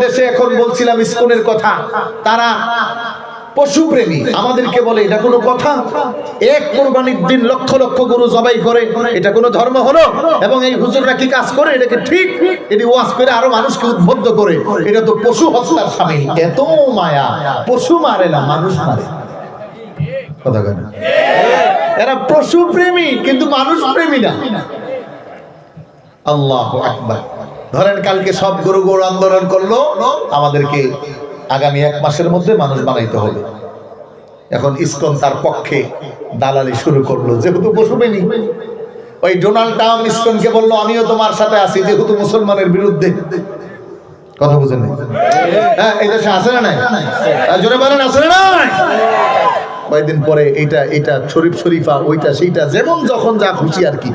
দেশে এখন বলছিলাম ইসকনের কথা, তারা পশুপ্রেমী, আমাদেরকে বলে এটা কোনো কথা? এক কোরবানির দিন লক্ষ লক্ষ গরু জবাই করে, এটা কোনো ধর্ম হলো? এবং এই হুজুররা কি কাজ করে? এটাকে ঠিক এটি ওয়াজ করে আরো মানুষকে উদ্বুদ্ধ করে, এটা তো পশু হত্যার শামিল। এত মায়া, পশু মারে না, মানুষ মারে। কথা কেন? এরা পশু প্রেমী কিন্তু মানুষ প্রেমী না। আল্লাহু আকবার। ধরেন কালকে সব গরু গরু আন্দোলন করলো, আমাদেরকে আগামী 1 মাসের মধ্যে মানুষ বানাইতে হবে। এখন ইসকন তার পক্ষে দালালি শুরু করলো, যেহেতু পশুপ্রেমী। ওই ডোনাল্ড ট্রাম্প ইসকনকে বললো আমিও তোমার সাথে আছি, যেহেতু মুসলমানের বিরুদ্ধে। কথা বুঝেন? হ্যাঁ, এই দেশে আছে না নাই? জোরে বলেন, আছে না নাই? কয়েকদিন পরে এইটা এটা শরীফ শরীফা, ওইটা সেইটা, যেমন যখন যা খুশি আর কি।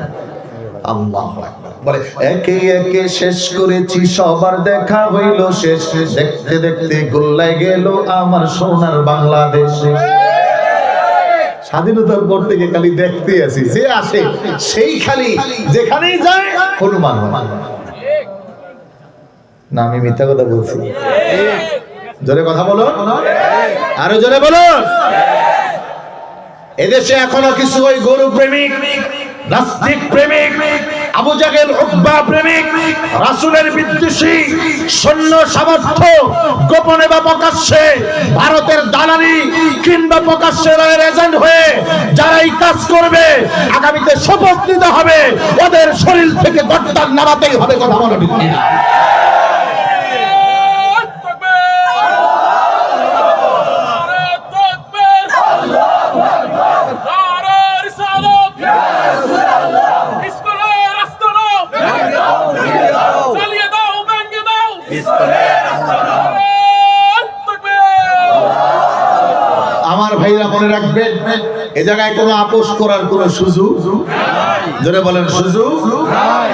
আল্লাহু আকবার। বলে একে একে শেষ করেছি, সবার দেখা হইল শেষ, দেখতে দেখতে গোল্লায় গেল আমার সোনার বাংলাদেশ। স্বাধীনতার পর থেকে খালি দেখতে আছি, যে আসে সেই খালি যেখানেই যায় হনুমান। না আমি মিথ্যা কথা বলছি? জোরে কথা বলো, আরো জোরে বলো। এদেশে এখনো কিছু ওই গরু প্রেমিক, নাস্তিক প্রেমিক, আবু জাহেল উকবা প্রেমিক, রাসূলের বিদ্বেষী, সৈন্য সামর্থ্য গোপনে বা প্রকাশ্যে ভারতের দালালি কিংবা প্রকাশ্যে রয়ের এজেন্ট হয়ে যারা এই কাজ করবে, আগামীতে শপথ নিতে হবে ওদের শরীর থেকে গর্দান নামাতেই হবে। কথা বলো ঠিক কিনা? আমার ভাইরা মনে রাখবেন, এ জায়গায় কোনো আপোষ করার কোনো সুযোগ নাই। জোরে বলেন, সুযোগ নাই।